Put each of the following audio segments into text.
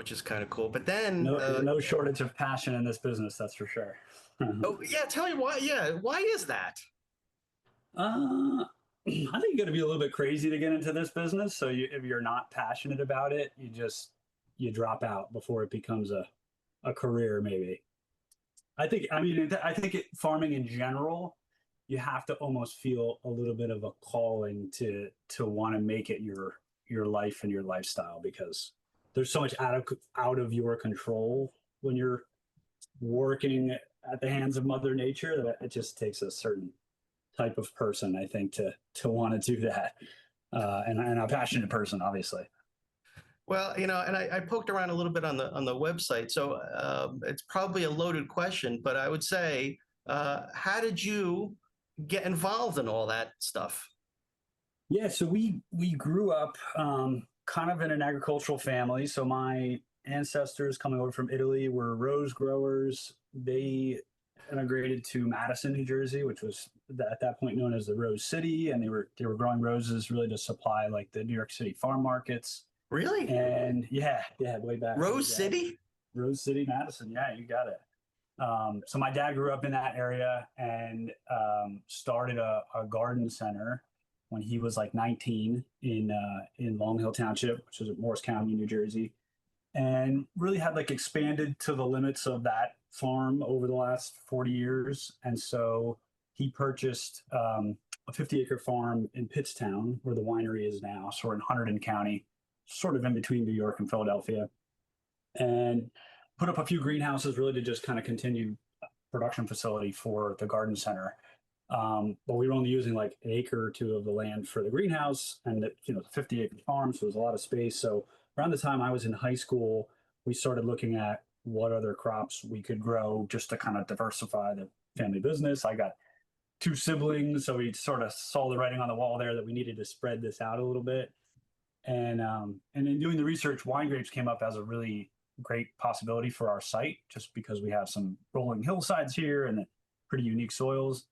which is kind of cool. But then, No shortage of passion in this business, that's for sure. oh yeah, tell me why. Yeah, why is that? I think you got to be a little bit crazy to get into this business. So if you're not passionate about it, you drop out before it becomes a career, maybe. I think farming in general, you have to almost feel a little bit of a calling to want to make it your life and your lifestyle, because there's so much out of your control when you're working at the hands of Mother Nature, that it just takes a certain type of person, I think, to want to do that, and a passionate person, obviously. Well, and I poked around a little bit on the website, so it's probably a loaded question, but I would say, how did you get involved in all that stuff? Yeah, so we grew up kind of in an agricultural family. So my ancestors coming over from Italy were rose growers. They immigrated to Madison, New Jersey, which was at that point known as the Rose City, and they were growing roses really to supply like the New York City farm markets. Really? And yeah, way back. Rose City? Rose City, Madison. Yeah, you got it. So my dad grew up in that area and started a garden center when he was like 19 in Long Hill Township, which is in Morris County, New Jersey, and really had like expanded to the limits of that farm over the last 40 years. And so he purchased a 50-acre farm in Pittstown, where the winery is now, sort of in Hunterdon County, sort of in between New York and Philadelphia, and put up a few greenhouses really to just kind of continue production facility for the garden center. But we were only using like an acre or two of the land for the greenhouse, and the 50-acre farm, so it was a lot of space. So around the time I was in high school, we started looking at what other crops we could grow just to kind of diversify the family business. I got two siblings, so we sort of saw the writing on the wall there that we needed to spread this out a little bit. And in doing the research, wine grapes came up as a really great possibility for our site, just because we have some rolling hillsides here and pretty unique soils.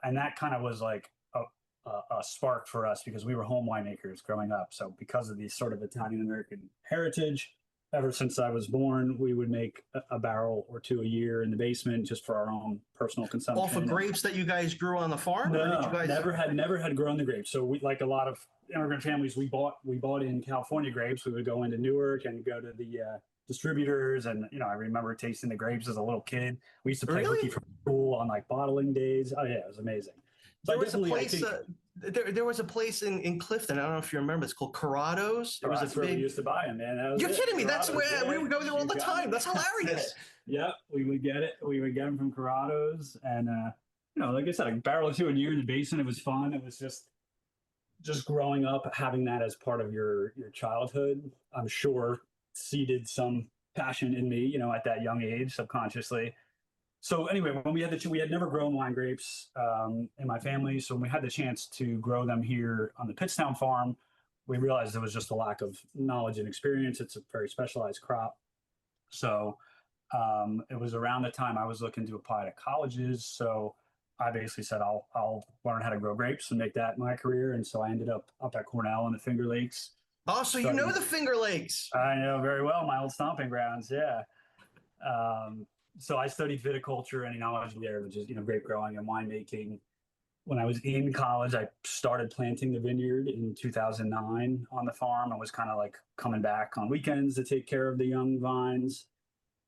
And that kind of was like a spark for us, because we were home winemakers growing up. So because of the sort of Italian American heritage, ever since I was born, we would make a barrel or two a year in the basement just for our own personal consumption. Off of grapes that you guys grew on the farm? No, or did you guys... never had grown the grapes. So we, like a lot of immigrant families, we bought in California grapes. We would go into Newark and go to the distributors, and I remember tasting the grapes as a little kid. We used to play hooky from school on like bottling days. Oh yeah, it was amazing. So there was a place in Clifton. I don't know if you remember. It's called Corrado's. It was where we used to buy them, man. You're kidding me? Corrado's, that's where we would go there all the time. That's hilarious. Yeah, we would get it. We would get them from Corrado's, and like I said, a barrel or two a year in the basin. It was fun. It was just growing up, having that as part of your childhood. I'm sure seeded some passion in me, at that young age, subconsciously. So anyway, when we had never grown wine grapes in my family. So when we had the chance to grow them here on the Pittstown farm, we realized there was just a lack of knowledge and experience. It's a very specialized crop. So it was around the time I was looking to apply to colleges. So I basically said, I'll learn how to grow grapes and make that my career. And so I ended up at Cornell in the Finger Lakes. Oh, so you know the Finger Lakes. I know very well, my old stomping grounds. Yeah. So I studied viticulture and enology there, which is, grape growing and winemaking. When I was in college, I started planting the vineyard in 2009 on the farm. I was kind of like coming back on weekends to take care of the young vines.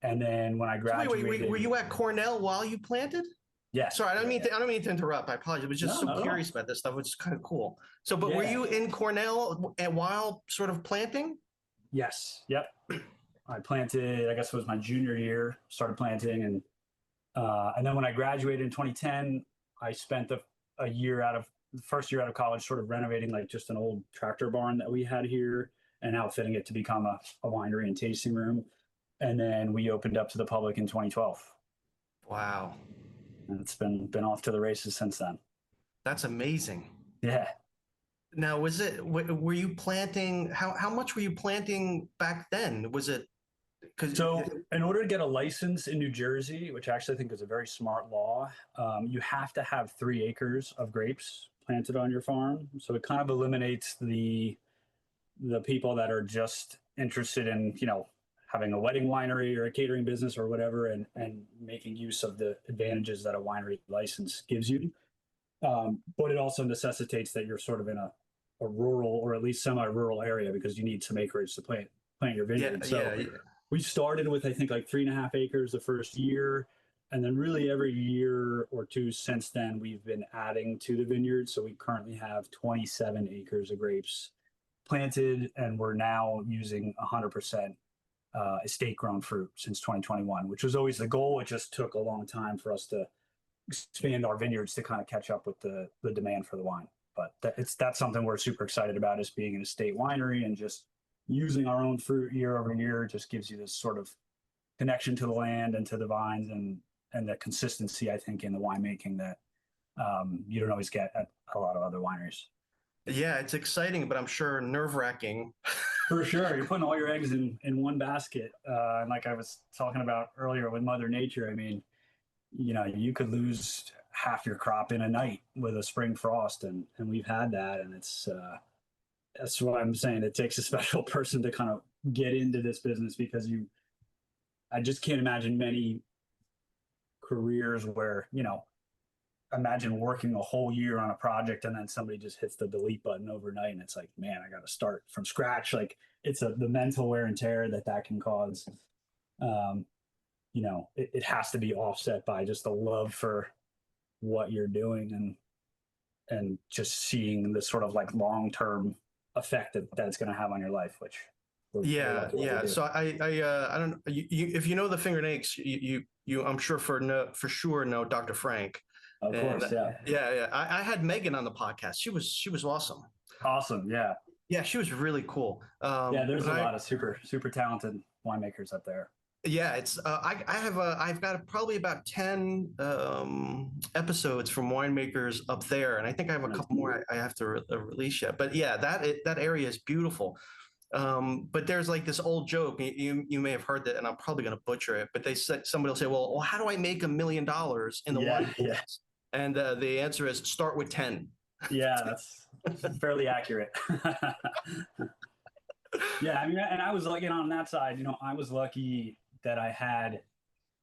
And then when I graduated... Wait, were you at Cornell while you planted? Yeah. Sorry, I don't mean to interrupt. I apologize. I was just curious about this stuff, which is kind of cool. So, but were you in Cornell while sort of planting? Yes. Yep. I planted, I guess it was my junior year, started planting. And then when I graduated in 2010, I spent the first year out of college sort of renovating like just an old tractor barn that we had here and outfitting it to become a winery and tasting room. And then we opened up to the public in 2012. Wow. And it's been off to the races since then. That's amazing. Yeah. Now, were you planting, how much were you planting back then? Was it? So in order to get a license in New Jersey, which I actually think is a very smart law, you have to have 3 acres of grapes planted on your farm. So it kind of eliminates the people that are just interested in, having a wedding winery or a catering business or whatever, and making use of the advantages that a winery license gives you. But it also necessitates that you're sort of in a rural or at least semi-rural area, because you need some acreage to plant your vineyard. So we started with, I think, like 3.5 acres the first year. And then really every year or two since then, we've been adding to the vineyard. So we currently have 27 acres of grapes planted, and we're now using 100% estate grown fruit since 2021, which was always the goal. It just took a long time for us to expand our vineyards to kind of catch up with the demand for the wine. But that's something we're super excited about, is being an estate winery, and just using our own fruit year over year just gives you this sort of connection to the land and to the vines, and the consistency, I think, in the winemaking that you don't always get at a lot of other wineries. Yeah, it's exciting, but I'm sure nerve-wracking. For sure. You're putting all your eggs in one basket. And like I was talking about earlier with Mother Nature, I mean, you could lose half your crop in a night with a spring frost, and we've had that. And that's what I'm saying. It takes a special person to kind of get into this business, because I just can't imagine many careers where, imagine working a whole year on a project and then somebody just hits the delete button overnight, and it's like, man, I got to start from scratch. Like, it's the mental wear and tear that can cause. It has to be offset by just the love for what you're doing, and just seeing the sort of like long-term effect that it's going to have on your life, which Yeah. So I don't know if you know the Finger Lakes, you I'm sure for sure know Dr. Frank. Of course, yeah. Yeah. I had Megan on the podcast. She was awesome. Awesome, yeah. Yeah, she was really cool. Yeah, there's a lot of super talented winemakers up there. Yeah, it's I've got probably about 10 episodes from winemakers up there, and I think I have a couple more I have to release yet. But yeah, that area is beautiful. But there's like this old joke, you may have heard that, and I'm probably going to butcher it, but somebody will say, well, how do I make $1 million in the wine business? And the answer is start with 10. Yeah, that's fairly accurate. Yeah, I mean, and I was lucky on that side. I was lucky that I had,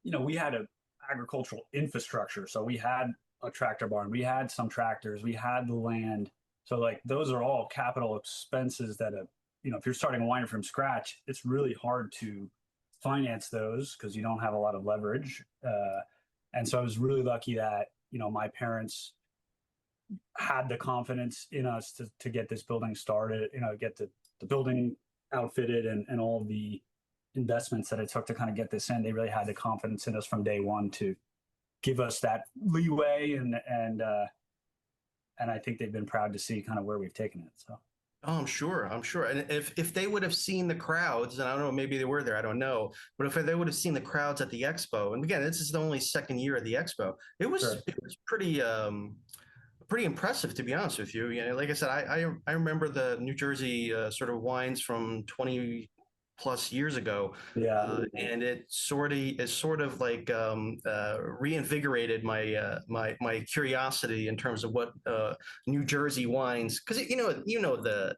we had a agricultural infrastructure. So we had a tractor barn, we had some tractors, we had the land. So like, those are all capital expenses that if you're starting a winery from scratch, it's really hard to finance those because you don't have a lot of leverage. And so I was really lucky that, my parents had the confidence in us to get this building started, get the building outfitted, and all the investments that it took to kind of get this in. They really had the confidence in us from day one to give us that leeway, and I think they've been proud to see kind of where we've taken it. So. Oh, I'm sure. And if they would have seen the crowds, and I don't know, maybe they were there, I don't know, but if they would have seen the crowds at the expo, and again, this is the only second year of the expo, it was pretty impressive, to be honest with you. Like I said, I remember the New Jersey sort of wines from 20 plus years ago. Yeah. And it sort of like reinvigorated my curiosity in terms of what New Jersey wines, because the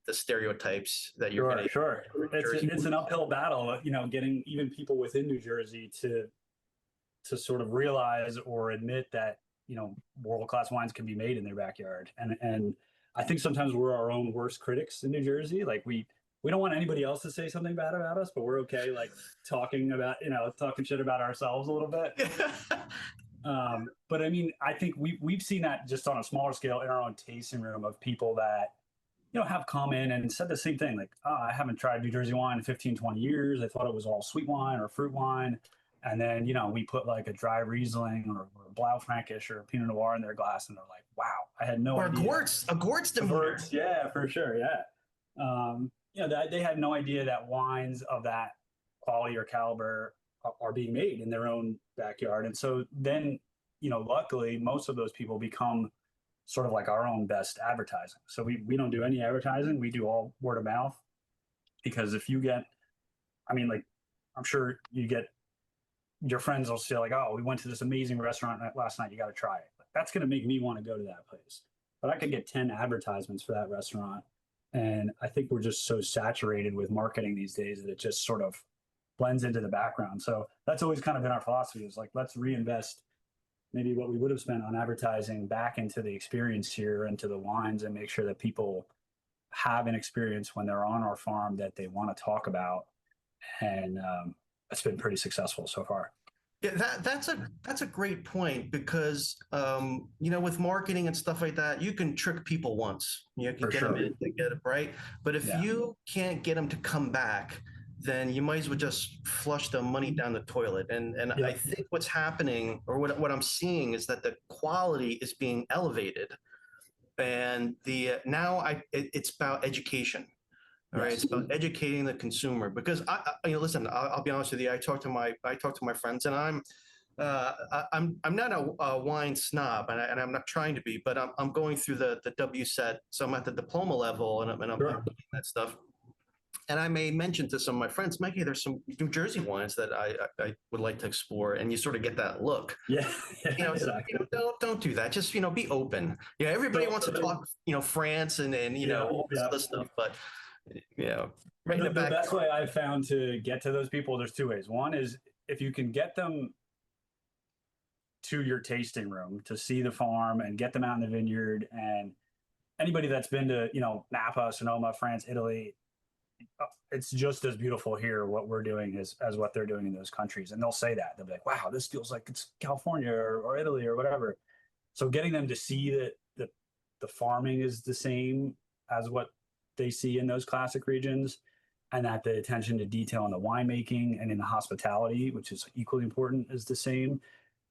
stereotypes that you're going to. Sure. It's an uphill battle, getting even people within New Jersey to sort of realize or admit that world-class wines can be made in their backyard. And I think sometimes we're our own worst critics in New Jersey. Like, we don't want anybody else to say something bad about us, but we're okay, like, talking shit about ourselves a little bit. But I mean, I think we've seen that just on a smaller scale in our own tasting room, of people that, have come in and said the same thing. Like, I haven't tried New Jersey wine in 15, 20 years. I thought it was all sweet wine or fruit wine. And then, we put like a dry Riesling or Blaufränkisch or Pinot Noir in their glass, and they're like, wow, I had no idea. Or a Gewürztraminer. Yeah, for sure. Yeah. They had no idea that wines of that quality or caliber are being made in their own backyard. And so then, luckily, most of those people become sort of like our own best advertising. So we don't do any advertising. We do all word of mouth, because if you get, like, I'm sure you get, your friends will say like, oh, we went to this amazing restaurant last night, you got to try it. That's going to make me want to go to that place. But I could get 10 advertisements for that restaurant, And I think we're just so saturated with marketing these days that it just sort of blends into the background. So that's always kind of been our philosophy, is like, let's reinvest maybe what we would have spent on advertising back into the experience here, into the wines, and make sure that people have an experience when they're on our farm that they want to talk about. And it's been pretty successful so far. Yeah, that's a great point because with marketing and stuff like that, you can trick people once. You can For get sure. them in, they get it right. But if Yeah. you can't get them to come back, then you might as well just flush the money down the toilet. And Yeah. I think what's happening, or what I'm seeing, is that the quality is being elevated, and it's about education. All right, it's about educating the consumer because listen. I'll be honest with you. I talk to my friends, and I'm not a wine snob, and I'm not trying to be, but I'm going through the WSET, so I'm at the diploma level, and I'm Sure. doing that stuff. And I may mention to some of my friends, Mikey, there's some New Jersey wines that I would like to explore, and you sort of get that look. Yeah. Exactly. Don't do that. Just be open. Yeah, everybody wants to talk, France and all this other stuff, but right in The the back. best way I've found to get to those people, there's two ways. One is if you can get them to your tasting room to see the farm and get them out in the vineyard. And anybody that's been to, Napa, Sonoma, France, Italy, it's just as beautiful here what we're doing as what they're doing in those countries. And they'll say that. They'll be like, wow, this feels like it's California or Italy or whatever. So getting them to see that the farming is the same as what they see in those classic regions, and that the attention to detail in the winemaking and in the hospitality, which is equally important, is the same.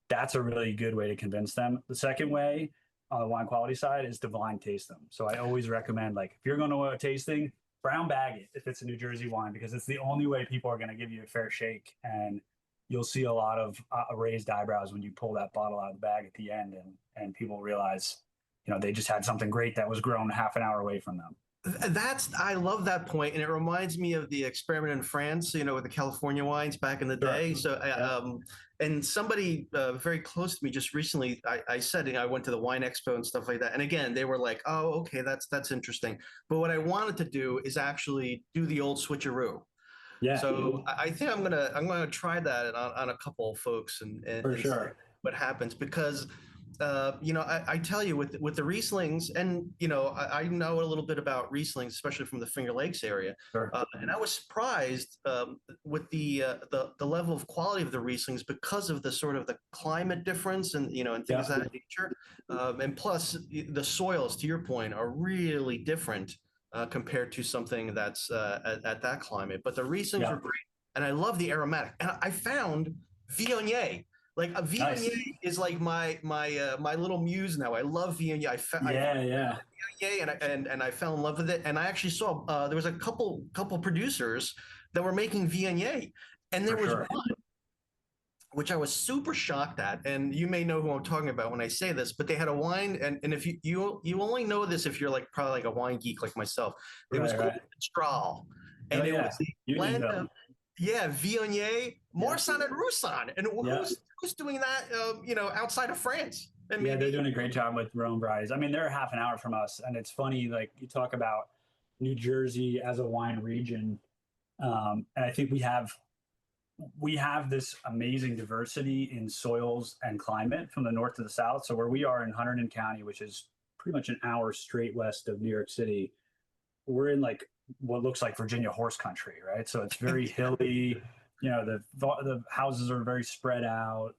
That's a really good way to convince them. The second way on the wine quality side is to blind taste them. So I always recommend, like, if you're going to a tasting, brown bag it if it's a New Jersey wine, because it's the only way people are going to give you a fair shake. And you'll see a lot of raised eyebrows when you pull that bottle out of the bag at the end, and people realize, they just had something great that was grown half an hour away from them. I love that point, and it reminds me of the experiment in France, with the California wines back in the day. So, and somebody very close to me just recently, I said, I went to the wine expo and stuff like that, and again, they were like, "Oh, okay, that's interesting." But what I wanted to do is actually do the old switcheroo. Yeah. So I think I'm gonna try that on a couple of folks and For sure. see what happens, because I tell you, with the Rieslings, and I know a little bit about Rieslings, especially from the Finger Lakes area, Sure. and I was surprised with the level of quality of the Rieslings because of the sort of the climate difference and and things of that nature, and plus the soils, to your point, are really different compared to something that's at that climate. But the Rieslings are great, and I love the aromatic, and I found Viognier. Like a Viognier is like my little muse now. I love Viognier. I Viognier, and I fell in love with it. And I actually saw there was a couple producers that were making Viognier, and there was one which I was super shocked at. And you may know who I'm talking about when I say this, but they had a wine, and if you only know this if you're probably like a wine geek like myself. It was called Mistral, and it was a blend of Viognier, Marsanne, and Roussanne. And who's doing that, outside of France? And they're doing a great job with Rhone varieties. I mean, they're half an hour from us, and it's funny, like, you talk about New Jersey as a wine region, and I think we have this amazing diversity in soils and climate from the north to the south. So where we are in Hunterdon County, which is pretty much an hour straight west of New York City, we're in like what looks like Virginia horse country, right? So it's very hilly. The houses are very spread out.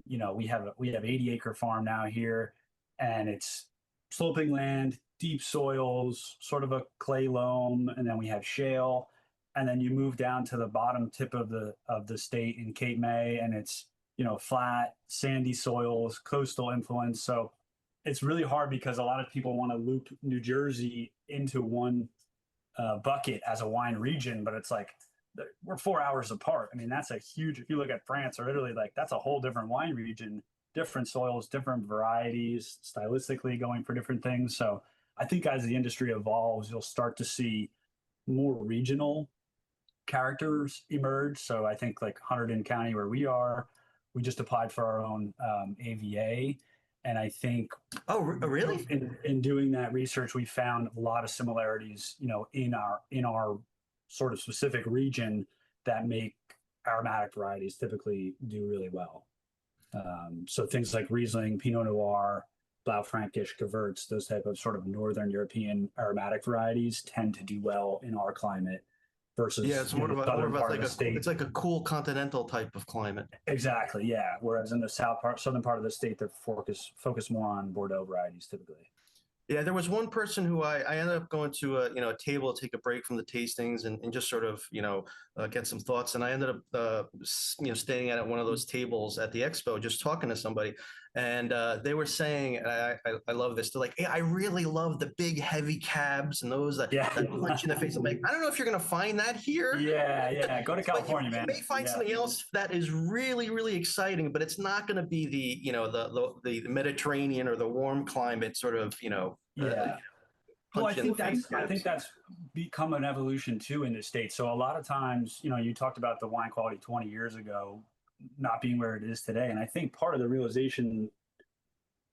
We have 80-acre farm now here, and it's sloping land, deep soils, sort of a clay loam, and then we have shale, and then you move down to the bottom tip of the state in Cape May, and it's flat, sandy soils, coastal influence. So it's really hard because a lot of people want to loop New Jersey into one bucket as a wine region, but it's like we're 4 hours apart. I mean, that's a huge, if you look at France or Italy, like that's a whole different wine region, different soils, different varieties, stylistically going for different things. So I think as the industry evolves, you'll start to see more regional characters emerge. So I think like Hunterdon County, where we are, we just applied for our own AVA. And I think Really? in doing that research, we found a lot of similarities, in our sort of specific region that make aromatic varieties typically do really well. So things like Riesling, Pinot Noir, Blaufränkisch, Gewürz, those type of sort of Northern European aromatic varieties tend to do well in our climate Yeah, versus it's more of the a southern part of the state. it's like a cool continental type of climate. Exactly, yeah. Whereas in the southern part of the state, they're focus more on Bordeaux varieties typically. Yeah, there was one person who I ended up going to a table to take a break from the tastings and just sort of get some thoughts. And I ended up staying at one of those tables at the expo, just talking to somebody, and they were saying, and I love this. They're like, hey, I really love the big heavy cabs and those that Yeah. punch in the face. I'm like, I don't know if you're gonna find that here. Yeah. Go to But California, you man. may find Yeah. something else that is really, really exciting, but it's not going to be the Mediterranean or the warm climate sort of Yeah. Well, punch in the face. I think that's become an evolution too in the States. So a lot of times, you talked about the wine quality 20 years ago not being where it is today. And I think part of the realization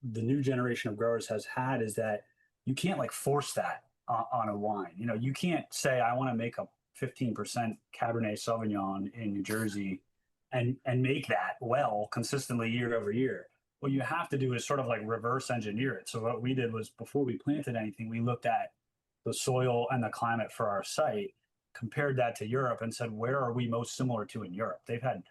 the new generation of growers has had is that you can't like force that on a wine. You can't say, I want to make a 15% Cabernet Sauvignon in New Jersey and make that well consistently year over year. What you have to do is sort of like reverse engineer it. So what we did was before we planted anything, we looked at the soil and the climate for our site, compared that to Europe and said, where are we most similar to in Europe? They've had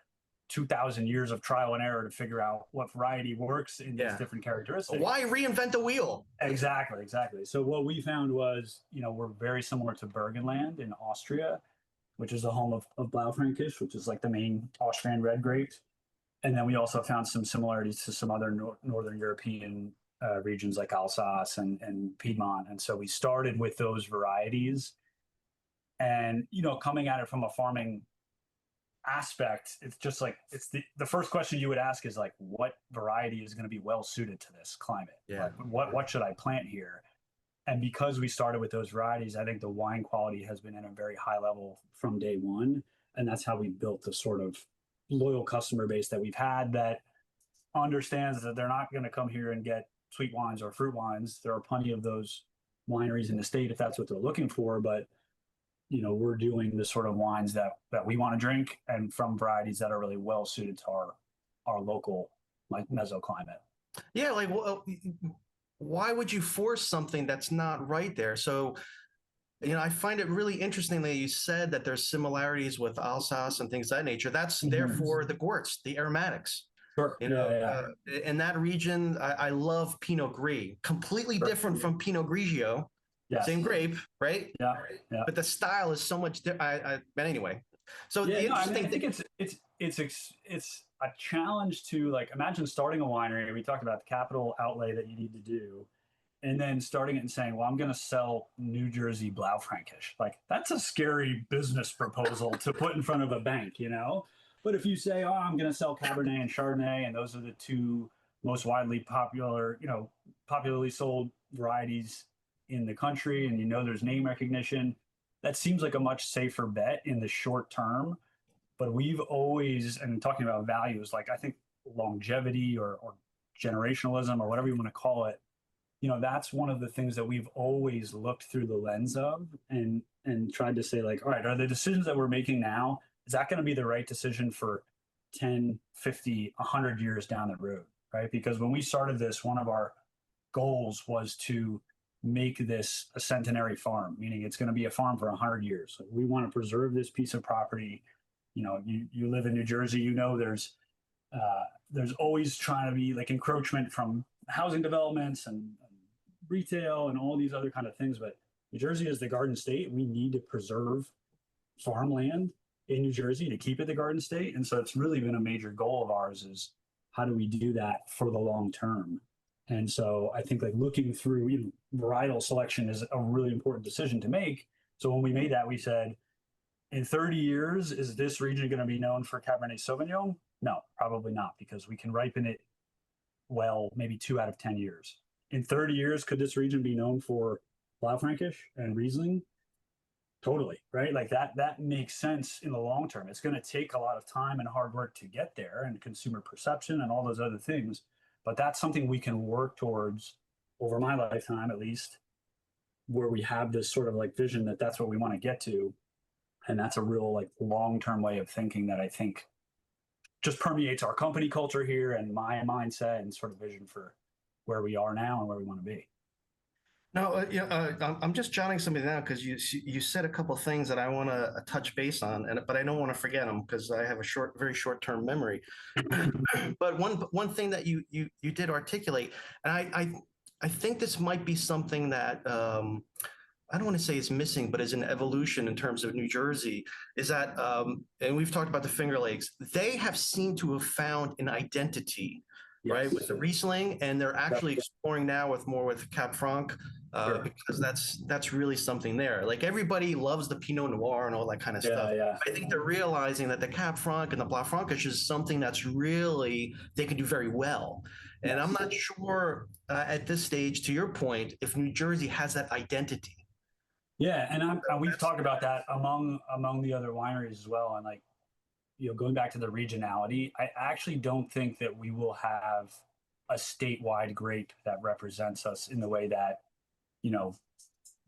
2,000 years of trial and error to figure out what variety works in these different characteristics. Why reinvent the wheel? Exactly. So what we found was, we're very similar to Burgenland in Austria, which is the home of Blaufränkisch, which is like the main Austrian red grapes. And then we also found some similarities to some other Northern European regions like Alsace and Piedmont. And so we started with those varieties. And, coming at it from a farming aspect, it's just like, it's the first question you would ask is like, what variety is going to be well suited to this climate? Yeah. Like, what should I plant here? And because we started with those varieties, I think the wine quality has been at a very high level from day one. And that's how we built the sort of loyal customer base that we've had that understands that they're not going to come here and get sweet wines or fruit wines. There are plenty of those wineries in the state if that's what they're looking for. But, we're doing the sort of wines that we want to drink and from varieties that are really well suited to our local like mesoclimate. Yeah, like why would you force something that's not right there? So, I find it really interesting that you said that there's similarities with Alsace and things of that nature. That's therefore the Gorts, the aromatics. Sure. In that region, I love Pinot Gris, completely different from Pinot Grigio. Yes. Same grape, right? Yeah. But the style is so much different. But anyway, so the interesting I think it's a challenge to like imagine starting a winery. We talked about the capital outlay that you need to do, and then starting it and saying, well, I'm going to sell New Jersey Blaufränkisch. Like that's a scary business proposal to put in front of a bank, But if you say, oh, I'm going to sell Cabernet and Chardonnay, and those are the two most widely popularly sold varieties in the country, and there's name recognition, that seems like a much safer bet in the short term. But we've always, and talking about values, like I think longevity or generationalism or whatever you want to call it, that's one of the things that we've always looked through the lens of and tried to say like, all right, are the decisions that we're making now, is that going to be the right decision for 10, 50, 100 years down the road, right? Because when we started this, one of our goals was to make this a centenary farm, meaning it's going to be a farm for 100 years. So we want to preserve this piece of property. You live in New Jersey, there's always trying to be like encroachment from housing developments and retail and all these other kind of things. But New Jersey is the Garden State. We need to preserve farmland in New Jersey to keep it the Garden State. And so it's really been a major goal of ours is how do we do that for the long term? And so I think like looking through varietal selection is a really important decision to make. So when we made that, we said, in 30 years, is this region going to be known for Cabernet Sauvignon? No, probably not, because we can ripen it well, maybe 2 out of 10 years. In 30 years, could this region be known for Blaufränkisch and Riesling? Totally, right? Like that makes sense in the long term. It's going to take a lot of time and hard work to get there and consumer perception and all those other things. But that's something we can work towards over my lifetime, at least, where we have this sort of like vision that that's what we want to get to. And that's a real like long-term way of thinking that I think just permeates our company culture here and my mindset and sort of vision for where we are now and where we want to be. No, I'm just jotting something down because you said a couple of things that I want to touch base on, but I don't want to forget them because I have a very short term memory. But one thing that you did articulate, and I think this might be something that I don't want to say is missing, but is an evolution in terms of New Jersey, is that, and we've talked about the Finger Lakes, they have seemed to have found an identity, right, Yes. with the Riesling, and they're actually exploring now with Cab Franc, Sure. because that's really something there. Like everybody loves the Pinot Noir and all that kind of stuff. Yeah. I think they're realizing that the Cab Franc and the Blanc Franc is something that's really they can do very well. And I'm not sure at this stage, to your point, if New Jersey has that identity. Yeah, and we've talked about that among the other wineries as well. And like, going back to the regionality, I actually don't think that we will have a statewide grape that represents us in the way that,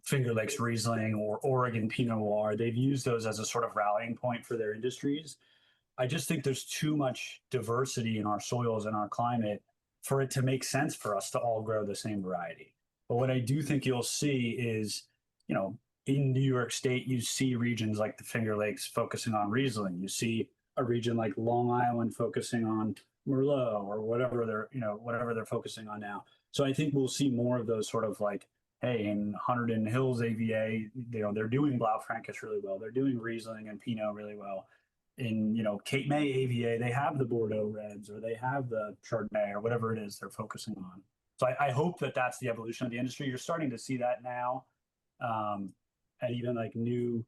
Finger Lakes Riesling or Oregon Pinot Noir, they've used those as a sort of rallying point for their industries. I just think there's too much diversity in our soils and our climate for it to make sense for us to all grow the same variety. But what I do think you'll see is, in New York State, you see regions like the Finger Lakes focusing on Riesling. You see a region like Long Island focusing on Merlot or whatever they're focusing on now. So I think we'll see more of those sort of like, hey, in Hunterdon Hills AVA, they're doing Blaufränkisch really well. They're doing Riesling and Pinot really well. In Cape May AVA, they have the Bordeaux Reds or they have the Chardonnay or whatever it is they're focusing on. So I hope that that's the evolution of the industry. You're starting to see that now, and even like new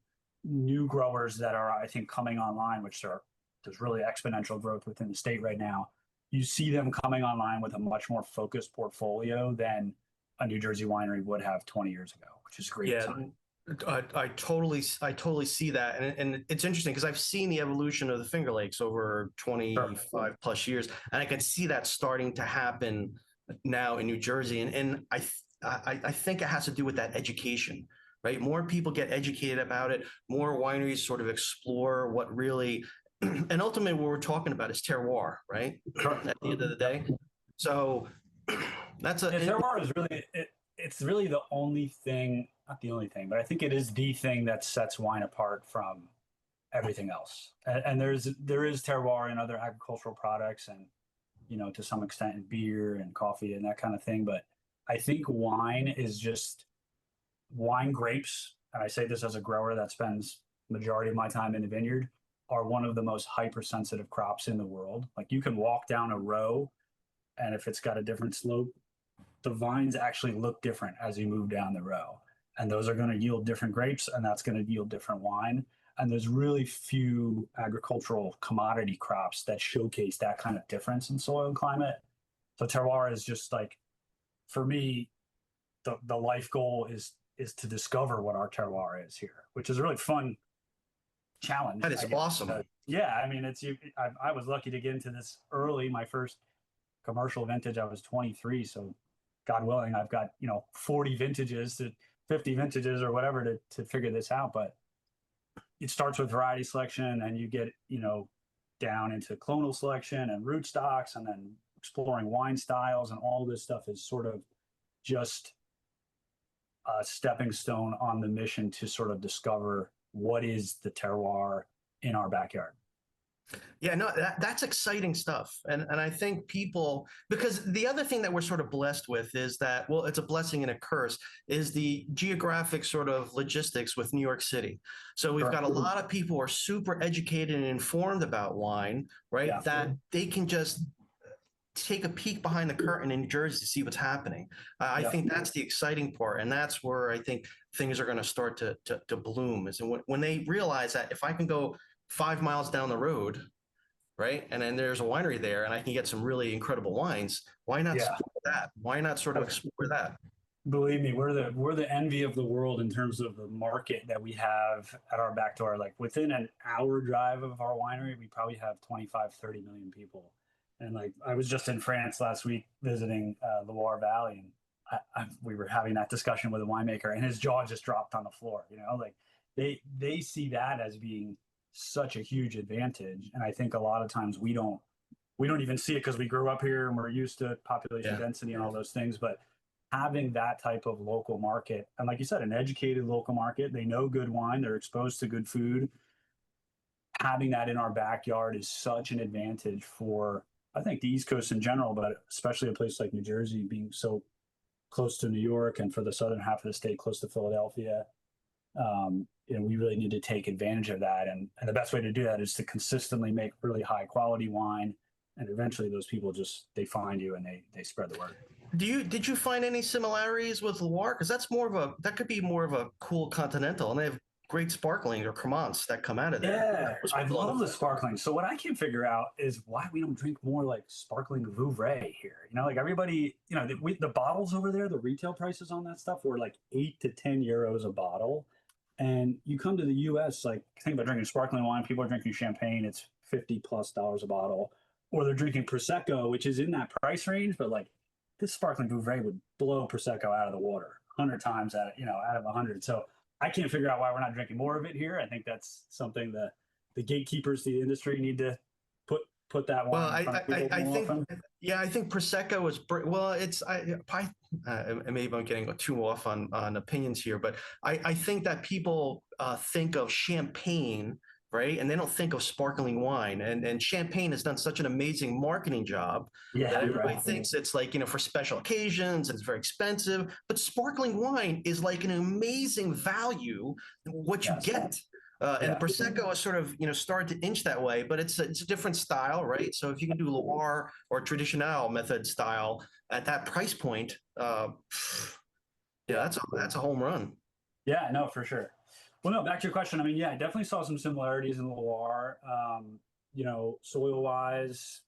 growers that are, I think, coming online, there's really exponential growth within the state right now. You see them coming online with a much more focused portfolio than a New Jersey winery would have 20 years ago, which is great. Yeah, I totally see that, and it's interesting because I've seen the evolution of the Finger Lakes over 25 plus years, and I can see that starting to happen now in New Jersey, and I think it has to do with that education, right? More people get educated about it, more wineries sort of explore what really, and ultimately what we're talking about is terroir, right? At the end of the day, so that's terroir is really it's really the only thing, not the only thing, but I think it is the thing that sets wine apart from everything else. And there is terroir in other agricultural products and, to some extent in beer and coffee and that kind of thing. But I think wine grapes, and I say this as a grower that spends majority of my time in the vineyard, are one of the most hypersensitive crops in the world. Like you can walk down a row and if it's got a different slope, the vines actually look different as you move down the row. And those are going to yield different grapes, and that's going to yield different wine. And there's really few agricultural commodity crops that showcase that kind of difference in soil and climate. So terroir is just like, for me, the life goal is to discover what our terroir is here, which is a really fun challenge. That is awesome. Yeah, I mean, I was lucky to get into this early. My first commercial vintage, I was 23, so God willing, I've got 40 vintages to 50 vintages or whatever to figure this out. But it starts with variety selection, and you get down into clonal selection and rootstocks, and then exploring wine styles, and all this stuff is sort of just a stepping stone on the mission to sort of discover what is the terroir in our backyard. Yeah, no, that's exciting stuff. And I think people, because the other thing that we're sort of blessed with is that, well, it's a blessing and a curse, is the geographic sort of logistics with New York City. So we've got a lot of people who are super educated and informed about wine, right? Yeah. That they can just take a peek behind the curtain in New Jersey to see what's happening. I think that's the exciting part. And that's where I think things are going to start to bloom, is when they realize that if I can go 5 miles down the road, right, and then there's a winery there and I can get some really incredible wines, why not support that? Why not sort of explore that? Believe me, we're the envy of the world in terms of the market that we have at our back door. Like within an hour drive of our winery, we probably have 25, 30 million people. And like I was just in France last week visiting Loire Valley, and we were having that discussion with a winemaker, and his jaw just dropped on the floor. You know, like they see that as being such a huge advantage, and I think a lot of times we don't even see it because we grew up here and we're used to population density and all those things. But having that type of local market, and like you said, an educated local market, they know good wine, they're exposed to good food. Having that in our backyard is such an advantage for, I think, the East Coast in general, but especially a place like New Jersey being so close to New York, and for the southern half of the state close to Philadelphia. We really need to take advantage of that. And the best way to do that is to consistently make really high quality wine. And eventually those people they find you and they spread the word. Did you find any similarities with Loire? Because that could be more of a cool continental, and they have great sparkling or cremants that come out of there. Yeah, I love the sparkling. So what I can't figure out is why we don't drink more like sparkling Vouvray here. Like everybody, the bottles over there, the retail prices on that stuff were like 8 to 10 euros a bottle. And you come to the US, like think about drinking sparkling wine, people are drinking champagne, it's $50+ a bottle. Or they're drinking Prosecco, which is in that price range, but like this sparkling Vouvray would blow Prosecco out of the water 100 times out of 100. So I can't figure out why we're not drinking more of it here. I think that's something the gatekeepers to the industry need to put that wine in front of people more often. I think Prosecco is maybe I'm getting too off on opinions here, but I think that people think of champagne, right? And they don't think of sparkling wine. And champagne has done such an amazing marketing job that everybody thinks it's like, for special occasions, it's very expensive. But sparkling wine is like an amazing value, what you get. And the Prosecco is sort of, started to inch that way, but it's a different style, right? So if you can do Loire or Traditional method style at that price point, that's a home run. Yeah, no, for sure. Well, no, back to your question. I mean, I definitely saw some similarities in Loire. Soil-wise,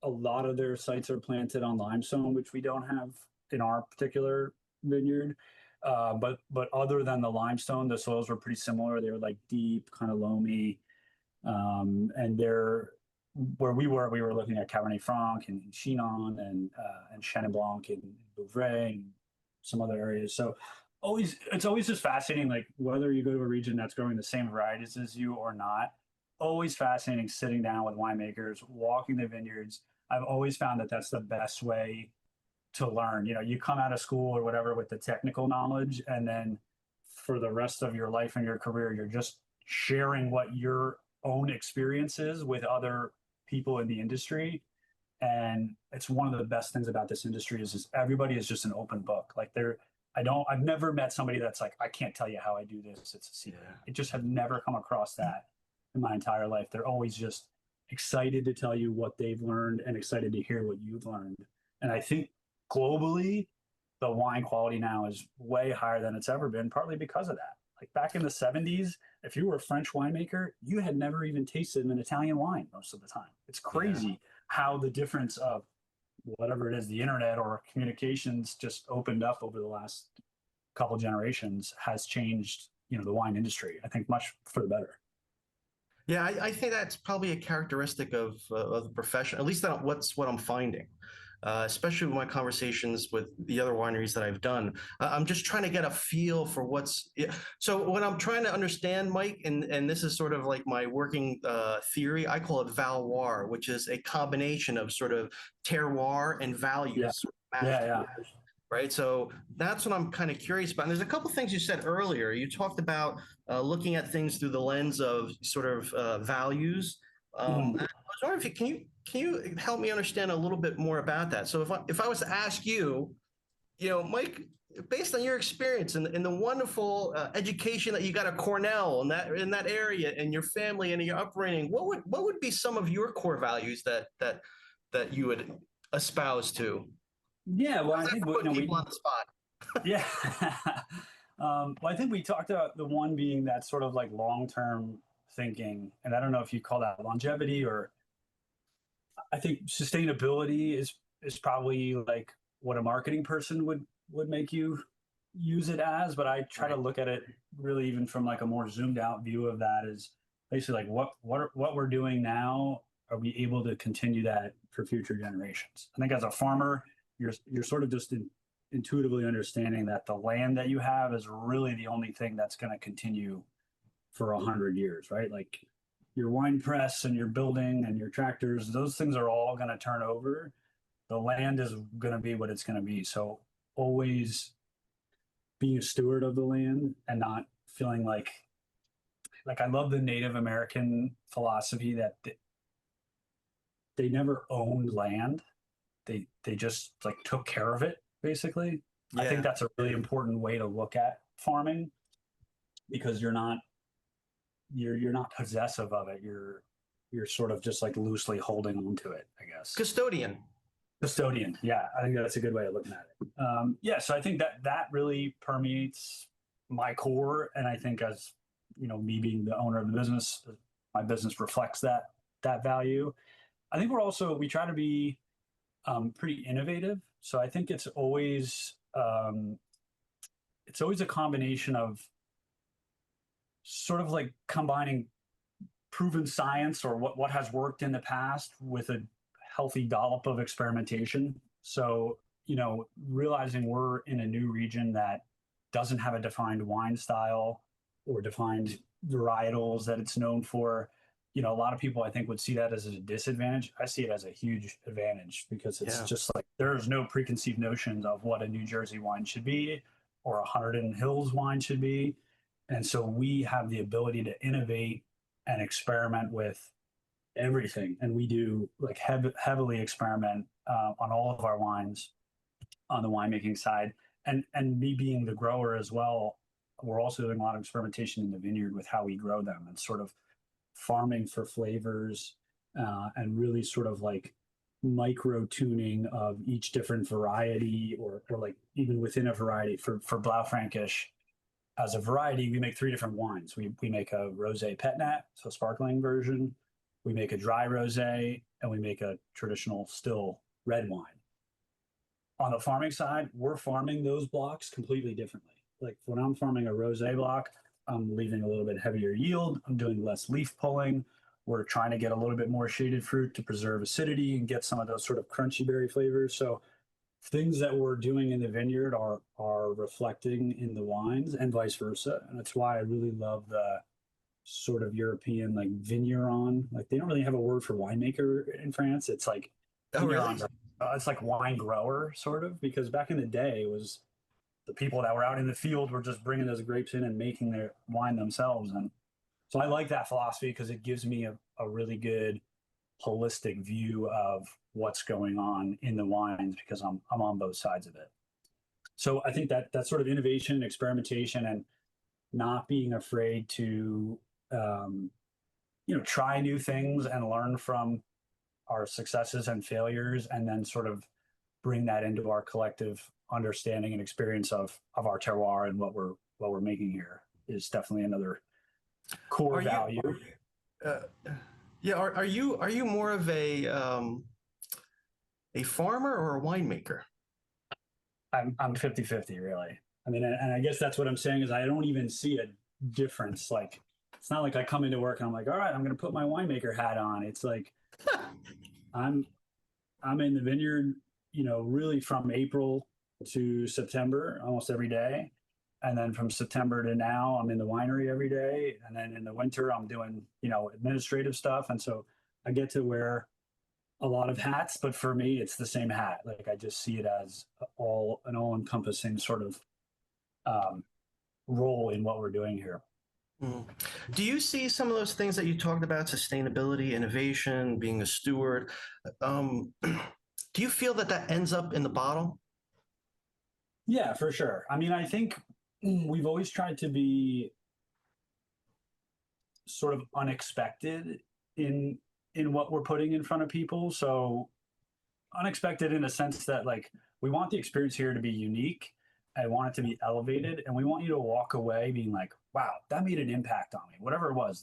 a lot of their sites are planted on limestone, which we don't have in our particular vineyard. But other than the limestone, the soils were pretty similar. They were like deep, kind of loamy. And where we were looking at Cabernet Franc and Chinon and Chenin Blanc and Vouvray and some other areas. So it's always just fascinating, like whether you go to a region that's growing the same varieties as you or not. Always fascinating sitting down with winemakers, walking the vineyards. I've always found that that's the best way to learn. You come out of school or whatever with the technical knowledge, and then for the rest of your life and your career, you're just sharing what your own experience is with other people in the industry. And it's one of the best things about this industry is everybody is just an open book. Like I've never met somebody that's like, I can't tell you how I do this, it's a secret. I just have never come across that in my entire life. They're always just excited to tell you what they've learned and excited to hear what you've learned. And I think globally, the wine quality now is way higher than it's ever been, partly because of that. Like back in the 70s, if you were a French winemaker, you had never even tasted an Italian wine most of the time. It's crazy how the difference of whatever it is, the internet or communications just opened up over the last couple generations has changed, the wine industry, I think much for the better. Yeah, I think that's probably a characteristic of the profession, at least what I'm finding. Especially with my conversations with the other wineries that I've done. I'm just trying to get a feel for so what I'm trying to understand, Mike, and this is sort of like my working theory, I call it Valoir, which is a combination of sort of terroir and values. Right. So that's what I'm kind of curious about. And there's a couple things you said earlier. You talked about looking at things through the lens of sort of values. I was wondering if can you help me understand a little bit more about that? So if I was to ask you, Mike, based on your experience and the wonderful education that you got at Cornell and in that area and your family and your upbringing, what would be some of your core values that you would espouse to? Yeah, well, I think put people on the spot. Yeah. Well, I think we talked about the one being that sort of like long-term thinking, and I don't know if you call that longevity, or I think sustainability is probably like what a marketing person would make you use it as, but I try to look at it really even from like a more zoomed out view of that is basically like what we're doing now are we able to continue that for future generations? I think as a farmer, you're sort of just intuitively understanding that the land that you have is really the only thing that's going to continue for 100 years, right? Like your wine press and your building and your tractors, those things are all going to turn over. The land is going to be what it's going to be. So always being a steward of the land and not feeling like I love the Native American philosophy that they never owned land. They just like took care of it, basically. I think that's a really important way to look at farming, because you're not possessive of it. You're sort of just like loosely holding on to it, I guess. Custodian. Yeah, I think that's a good way of looking at it. So I think that really permeates my core, and I think, as you know, me being the owner of the business, my business reflects that value. I think we try to be pretty innovative. So I think it's always a combination of sort of like combining proven science or what has worked in the past with a healthy dollop of experimentation. So, you know, realizing we're in a new region that doesn't have a defined wine style or defined varietals that it's known for. You know, a lot of people, I think, would see that as a disadvantage. I see it as a huge advantage, because it's just like there's no preconceived notions of what a New Jersey wine should be or a Hunterdon Hills wine should be. And so we have the ability to innovate and experiment with everything. And we do like heavily experiment on all of our wines on the winemaking side. And me being the grower as well, we're also doing a lot of experimentation in the vineyard with how we grow them, and sort of farming for flavors and really sort of like micro tuning of each different variety, or like even within a variety. For Blaufränkisch, as a variety, we make 3 different wines. We make a rosé petnat, so a sparkling version. We make a dry rosé, and we make a traditional still red wine. On the farming side, we're farming those blocks completely differently. Like when I'm farming a rosé block, I'm leaving a little bit heavier yield. I'm doing less leaf pulling. We're trying to get a little bit more shaded fruit to preserve acidity and get some of those sort of crunchy berry flavors. So things that we're doing in the vineyard are reflecting in the wines, and vice versa. And that's why I really love the sort of European like vigneron. Like they don't really have a word for winemaker in France. It's like vignerons. It's like wine grower, sort of, because back in the day it was the people that were out in the field were just bringing those grapes in and making their wine themselves. And so I like that philosophy because it gives me a really good holistic view of what's going on in the wines, because I'm on both sides of it. So I think that sort of innovation, experimentation, and not being afraid to try new things and learn from our successes and failures, and then sort of bring that into our collective understanding and experience of our terroir and what we're making here is definitely another core value. Are you more of a farmer or a winemaker? I'm 50-50, really. I mean, and I guess that's what I'm saying is I don't even see a difference. Like, it's not like I come into work and I'm like, all right, I'm going to put my winemaker hat on. It's like I'm in the vineyard, really from April to September, almost every day. And then from September to now, I'm in the winery every day. And then in the winter, I'm doing, administrative stuff. And so I get to wear a lot of hats, but for me, it's the same hat. Like I just see it as an all-encompassing sort of role in what we're doing here. Mm. Do you see some of those things that you talked about, sustainability, innovation, being a steward? Do you feel that ends up in the bottle? Yeah, for sure. I mean, I think we've always tried to be sort of unexpected in what we're putting in front of people. So unexpected in a sense that like we want the experience here to be unique. I want it to be elevated, and we want you to walk away being like, wow, that made an impact on me. Whatever it was,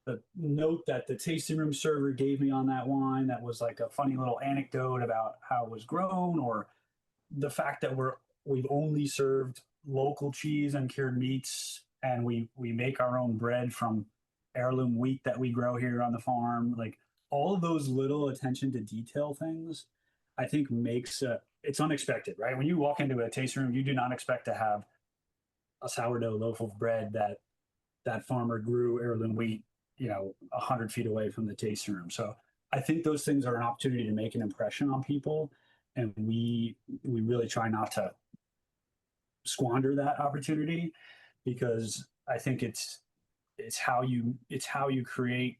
the note that the tasting room server gave me on that wine that was like a funny little anecdote about how it was grown, or the fact that we've only served local cheese and cured meats, and we make our own bread from heirloom wheat that we grow here on the farm. Like all of those little attention to detail things, I think makes it's unexpected, right? When you walk into a tasting room, you do not expect to have a sourdough loaf of bread that farmer grew heirloom wheat, 100 feet away from the tasting room. So I think those things are an opportunity to make an impression on people, and we really try not to squander that opportunity, because I think it's how you create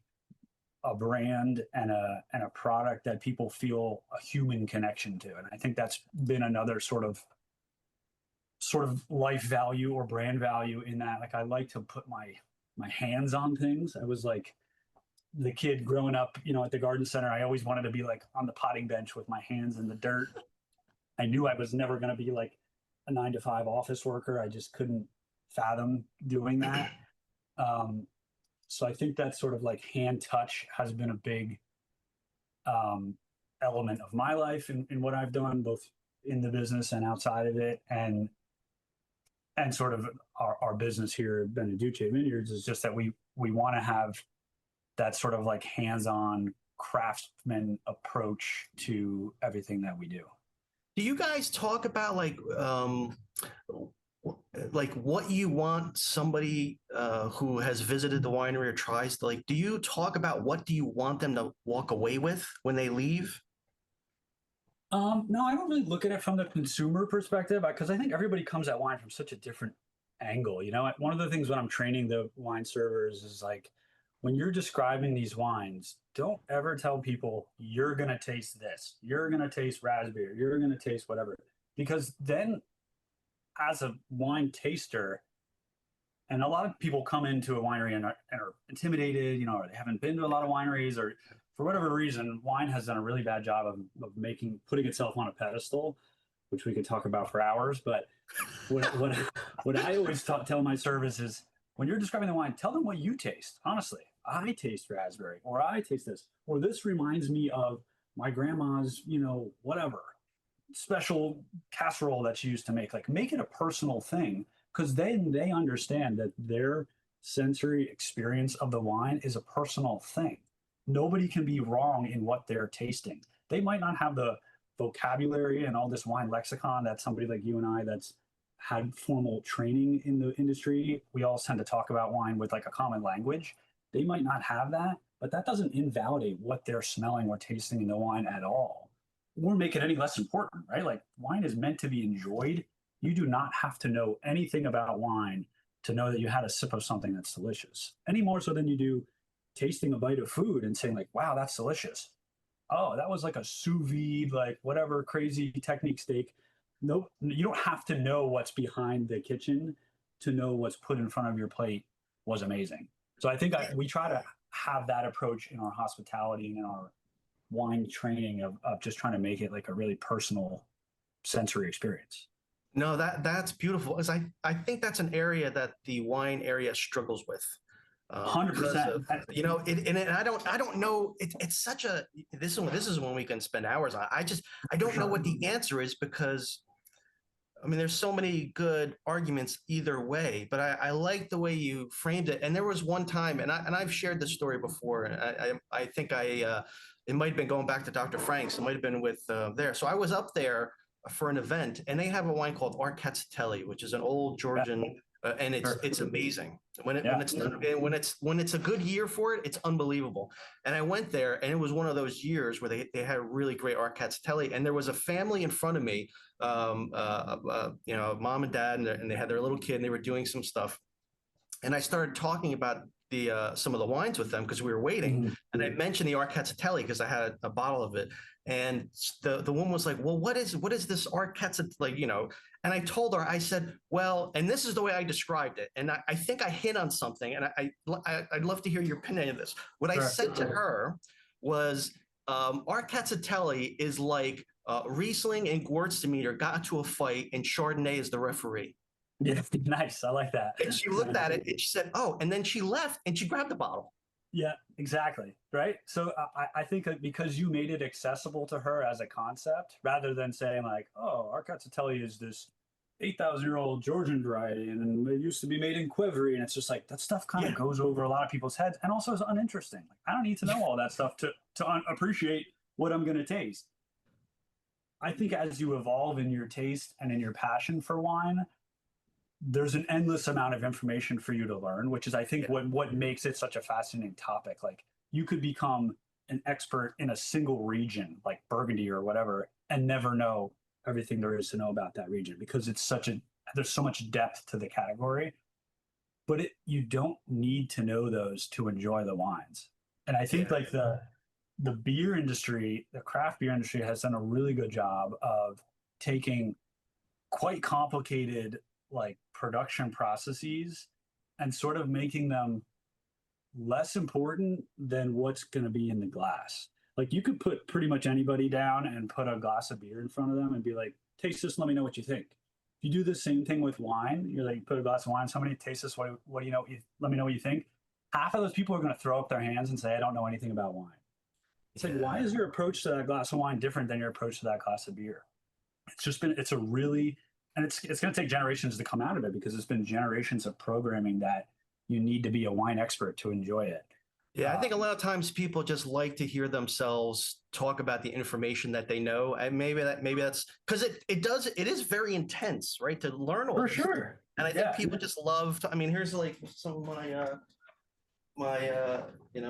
a brand and a product that people feel a human connection to. And I think that's been another sort of life value or brand value, in that, like, I like to put my hands on things. I was like the kid growing up, at the garden center. I always wanted to be like on the potting bench with my hands in the dirt. I knew I was never going to be like a 9 to 5 office worker. I just couldn't fathom doing that. So I think that sort of like hand touch has been a big element of my life in what I've done, both in the business and outside of it. And sort of our business here at Beneduce Vineyards is just that we want to have that sort of like hands-on craftsman approach to everything that we do. Do you guys talk about like what you want somebody who has visited the winery or tries to, like, do you talk about what do you want them to walk away with when they leave? No, I don't really look at it from the consumer perspective, because I think everybody comes at wine from such a different angle. One of the things when I'm training the wine servers is like, when you're describing these wines, don't ever tell people you're going to taste this, you're going to taste raspberry, you're going to taste whatever, because then as a wine taster, and a lot of people come into a winery and are intimidated, or they haven't been to a lot of wineries, or for whatever reason, wine has done a really bad job of putting itself on a pedestal, which we could talk about for hours. But what I always tell my servers is, when you're describing the wine, tell them what you taste. Honestly, I taste raspberry, or I taste this, or this reminds me of my grandma's, whatever special casserole that she used to make. Like, make it a personal thing, because then they understand that their sensory experience of the wine is a personal thing. Nobody can be wrong in what they're tasting. They might not have the vocabulary and all this wine lexicon that somebody like you and I, that's had formal training in the industry. We all tend to talk about wine with like a common language. They might not have that, but that doesn't invalidate what they're smelling or tasting in the wine at all, or make it any less important, right? Like, wine is meant to be enjoyed. You do not have to know anything about wine to know that you had a sip of something that's delicious, any more so than you do tasting a bite of food and saying like, wow, that's delicious. Oh, that was like a sous vide, like whatever crazy technique steak. Nope, you don't have to know what's behind the kitchen to know what's put in front of your plate was amazing. So I think we try to have that approach in our hospitality and in our wine training of just trying to make it like a really personal sensory experience. No, that's beautiful. As I think that's an area that the wine area struggles with. 100%. And I don't know. It's such a, this is when we can spend hours on. I don't know what the answer is, because I mean, there's so many good arguments either way, but I like the way you framed it. And there was one time, and I've shared this story before, and I think it might have been going back to Dr. Frank's. It might have been with there. So I was up there for an event, and they have a wine called Arcatzelli, which is an old Georgian, and it's amazing. When it's done, when it's a good year for it, it's unbelievable. And I went there, and it was one of those years where they had a really great Arcatzelli, and there was a family in front of me, mom and dad, and they had their little kid, and they were doing some stuff. And I started talking about some of the wines with them because we were waiting, Mhm. and I mentioned the Arcatzelli because I had a bottle of it, and the woman was like, "Well, what is this Arcatzelli?" And I told her, I said, "Well," and this is the way I described it, and I think I hit on something, and I'd love to hear your opinion of this. What I said to her was, Arcatzelli is like Riesling and Gewürztraminer got into a fight, and Chardonnay is the referee. Yeah, nice. I like that. And she looked at it and she said, "Oh," and then she left and she grabbed the bottle. Yeah, exactly. Right. So I think that because you made it accessible to her as a concept, rather than saying like, "Oh, Arcatzelli is this 8,000-year-old Georgian variety, and it used to be made in Quivery, and it's just like that stuff kind of Yeah. goes over a lot of people's heads, and also is uninteresting. Like I don't need to know all that stuff to appreciate what I'm going to taste. I think as you evolve in your taste and in your passion for wine, there's an endless amount of information for you to learn, which is I think Yeah. what makes it such a fascinating topic. Like you could become an expert in a single region, like Burgundy or whatever, and never know everything there is to know about that region because it's such a there's so much depth to the category. But you don't need to know those to enjoy the wines. And I think Yeah. like the beer industry, the craft beer industry has done a really good job of taking quite complicated like production processes and sort of making them less important than what's going to be in the glass. Like you could put pretty much anybody down and put a glass of beer in front of them and be like, taste this, let me know what you think. If you do the same thing with wine, you're like, put a glass of wine, somebody taste this, what do you know? Let me know what you think. Half of those people are going to throw up their hands and say, I don't know anything about wine. It's like, why Yeah. is your approach to that glass of wine different than your approach to that glass of beer? It's a really, and it's going to take generations to come out of it because it's been generations of programming that you need to be a wine expert to enjoy it. Yeah, I think a Um, lot of times people just like to hear themselves talk about the information that they know, and maybe that's because it is very intense, right? To learn all for this stuff. sure. And I think Yeah. people just love to, I mean, here's like some of my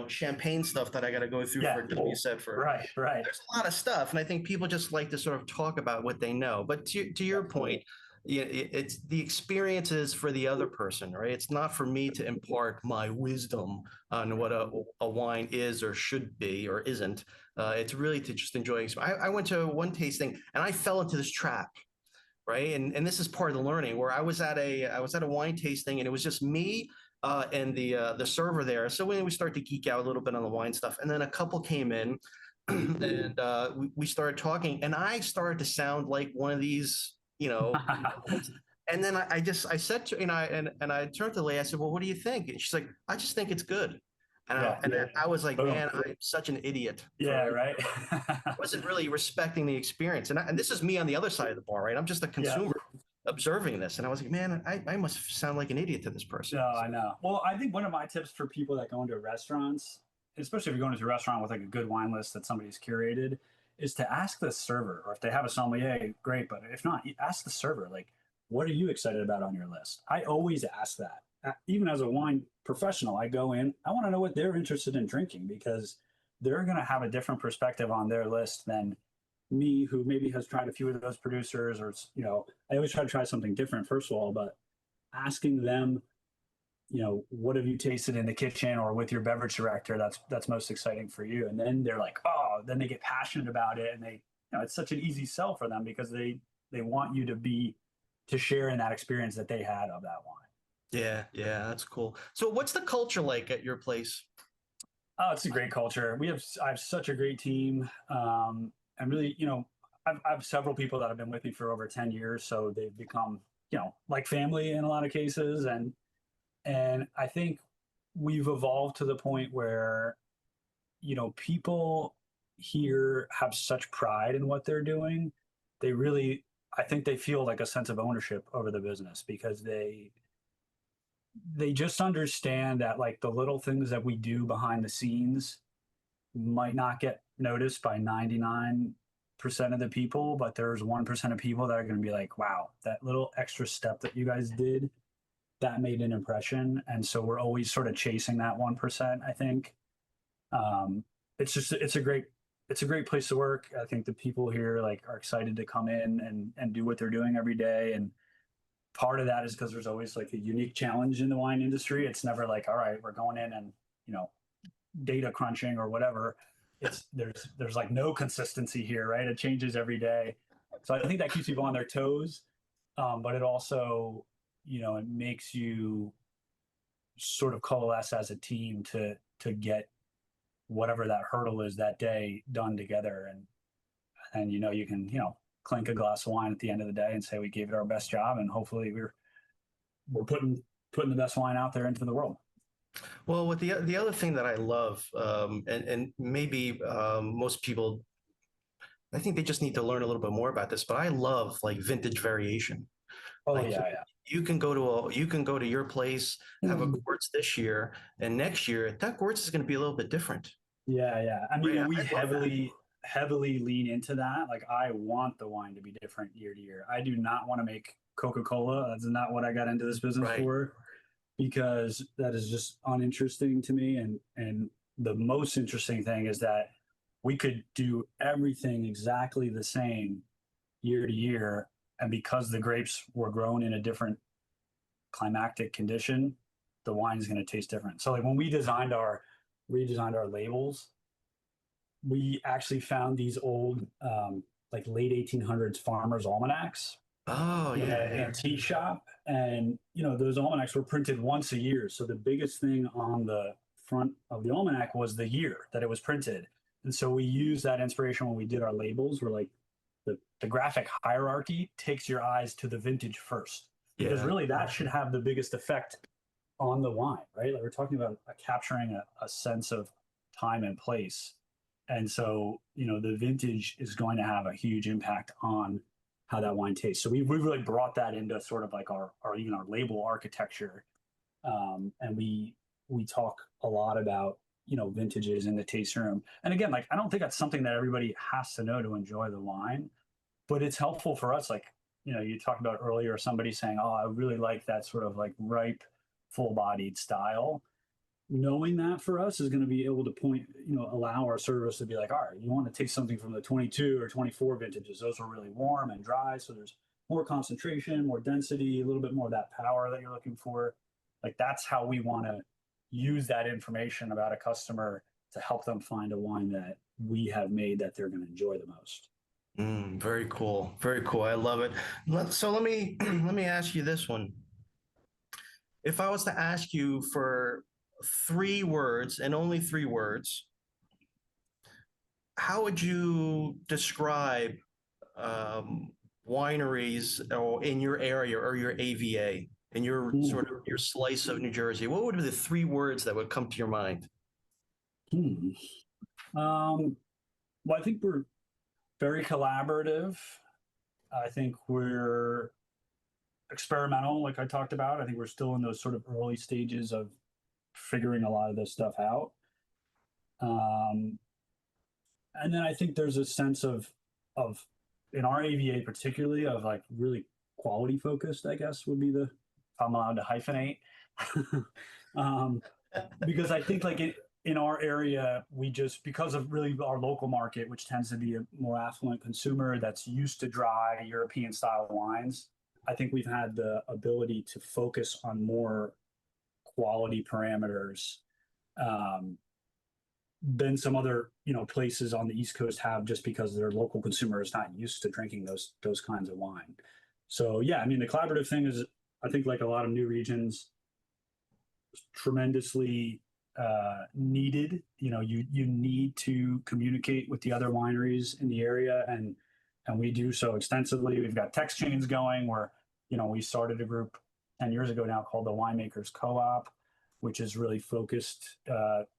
champagne stuff that I got to go through Yeah. for, you said, for Right. Right. there's a lot of stuff, and I think people just like to sort of talk about what they know. But to Yeah. your point, yeah, it's the experiences for the other person, right? It's not for me to impart my wisdom on what a wine is or should be or isn't. It's really to just enjoy. I went to one tasting and I fell into this trap, right? And this is part of the learning where I was at a wine tasting and it was just me and the server there. So when we start to geek out a little bit on the wine stuff, and then a couple came in and we started talking, and I started to sound like one of these, and then I said to, and I turned to the lady, I said, well, what do you think? And she's like, I just think it's good. Yeah. And I was like, Boom. man, I'm such an idiot Yeah. for Right. wasn't really respecting the experience. And this is me on the other side of the bar, right? I'm just a Yeah. consumer observing this. And I was like, man, I must sound like an idiot to this person. No, I know. Well, I think one of my tips for people that go into restaurants, especially if you're going into a restaurant with like a good wine list that somebody's curated, is to ask the server, or if they have a sommelier, great. But if not, ask the server, like, what are you excited about on your list? I always ask that. Even as a wine professional, I go in, I want to know what they're interested in drinking because they're going to have a different perspective on their list than me, who maybe has tried a few of those producers, or, I always try to try something different, first of all, but asking them, what have you tasted in the kitchen or with your beverage director that's most exciting for you, and then they're like, oh, then they get passionate about it, and it's such an easy sell for them because they want you to share in that experience that they had of that wine. Yeah, that's cool. So what's the culture like at your place? Oh, it's a great culture. I have such a great team, and really, I have several people that have been with me for over 10 years, so they've become like family in a lot of cases, and I think we've evolved to the point where, people here have such pride in what they're doing. They really, I think they feel like a sense of ownership over the business because they just understand that like the little things that we do behind the scenes might not get noticed by 99% of the people, but there's 1% of people that are going to be like, wow, that little extra step that you guys did, that made an impression. And so we're always sort of chasing that 1%, I think. Um, it's a great place to work. I think the people here like are excited to come in and do what they're doing every day. And part of that is because there's always like a unique challenge in the wine industry. It's never like, all right, we're going in and, data crunching or whatever. There's like no consistency here, right? It changes every day. So I think that keeps people on their toes. But it also, it makes you sort of coalesce as a team to get whatever that hurdle is that day done together, and you can clink a glass of wine at the end of the day and say we gave it our best job, and hopefully we're putting the best wine out there into the world. Well, with the other thing that I love, and maybe most people, I think they just need to learn a little bit more about this, but I love like vintage variation. Oh Like yeah, you can go to your place, have a yeah. quartz this year, and next year that quartz is going to be a little bit different. Yeah, yeah. I mean, Right? and we I love that. heavily lean into that. Like, I want the wine to be different year to year. I do not want to make Coca-Cola. That's not what I got into this business Right. for, because that is just uninteresting to me. And the most interesting thing is that we could do everything exactly the same year to year, and because the grapes were grown in a different climactic condition, the wine is going to taste different. So, like, when we redesigned our labels, we actually found these old, like late 1800s farmers almanacs Oh in yeah, an yeah. antique shop. And, those almanacs were printed once a year. So the biggest thing on the front of the almanac was the year that it was printed. And so we used that inspiration when we did our labels. We're like, the graphic hierarchy takes your eyes to the vintage first, because Yeah. really that should have the biggest effect on the wine, right? Like, we're talking about capturing a sense of time and place. And so, the vintage is going to have a huge impact on how that wine tastes. So we really brought that into sort of like our even our label architecture. And we talk a lot about, vintages in the tasting room. And again, like, I don't think that's something that everybody has to know to enjoy the wine, but it's helpful for us. Like, you talked about earlier, somebody saying, oh, I really like that sort of like ripe, full bodied style. Knowing that for us is going to be able to allow our service to be like, all right, you want to taste something from the 22 or 24 vintages. Those are really warm and dry. So there's more concentration, more density, a little bit more of that power that you're looking for. Like, that's how we want to use that information about a customer to help them find a wine that we have made that they're going to enjoy the most. Very cool. Very cool. I love it. So let me let me ask you this one. If I was to ask you for 3 words and only 3 words, how would you describe um, wineries or in your area or your AVA in your sort of your slice of New Jersey? What would be the 3 words that would come to your mind? Hmm. Well, I think we're very collaborative. I think we're experimental, like I talked about. I think we're still in those sort of early stages of figuring a lot of this stuff out. Um, and then I think there's a sense of in our AVA particularly, of like really quality focused, I guess would be the, if I'm allowed to hyphenate. um, because I think, like, in our area, we just, because of really our local market, which tends to be a more affluent consumer that's used to dry European style wines, I think we've had the ability to focus on more quality parameters, um, than some other, places on the East Coast have, just because their local consumer is not used to drinking those kinds of wine. So yeah, I mean, the collaborative thing is, I think, like a lot of new regions, tremendously needed. You need to communicate with the other wineries in the area, and we do so extensively. We've got text chains going where, we started a group 10 years ago now called the Winemakers Co-op, which is really focused,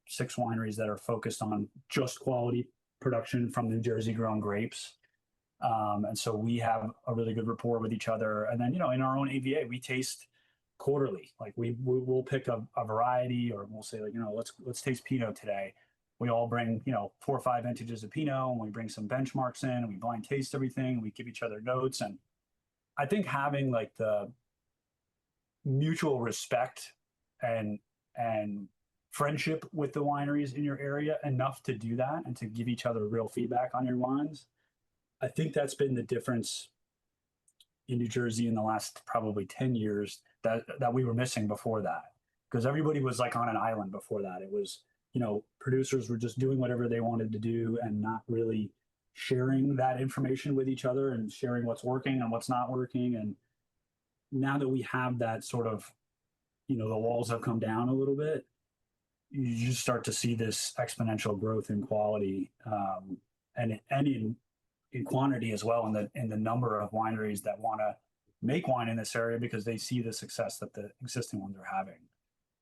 6 wineries that are focused on just quality production from New Jersey grown grapes. And so we have a really good rapport with each other. And then, in our own AVA, we taste quarterly. Like, we'll pick a variety, or we'll say, like, let's taste Pinot today. We all bring, 4 or 5 vintages of Pinot, and we bring some benchmarks in, and we blind taste everything, and we give each other notes. And I think having, like, the mutual respect and friendship with the wineries in your area enough to do that and to give each other real feedback on your wines, I think that's been the difference in New Jersey in the last probably 10 years that we were missing before that. Because everybody was like on an island before that. It was, producers were just doing whatever they wanted to do and not really sharing that information with each other and sharing what's working and what's not working. And now that we have that sort of, the walls have come down a little bit, you just start to see this exponential growth in quality, and in quantity as well, in the number of wineries that want to make wine in this area because they see the success that the existing ones are having.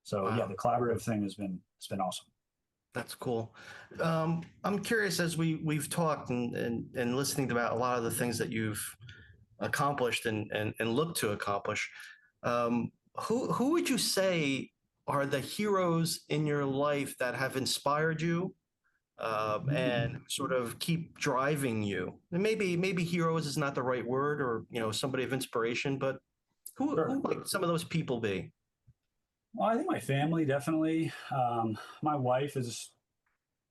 So yeah, Wow. the collaborative thing has been awesome. That's cool. I'm curious, as we've talked and listening about a lot of the things that you've accomplished and look to accomplish. Who would you say are the heroes in your life that have inspired you and sort of keep driving you? And maybe heroes is not the right word, or somebody of inspiration, but who Sure. might some of those people be? Well, I think my family definitely. My wife is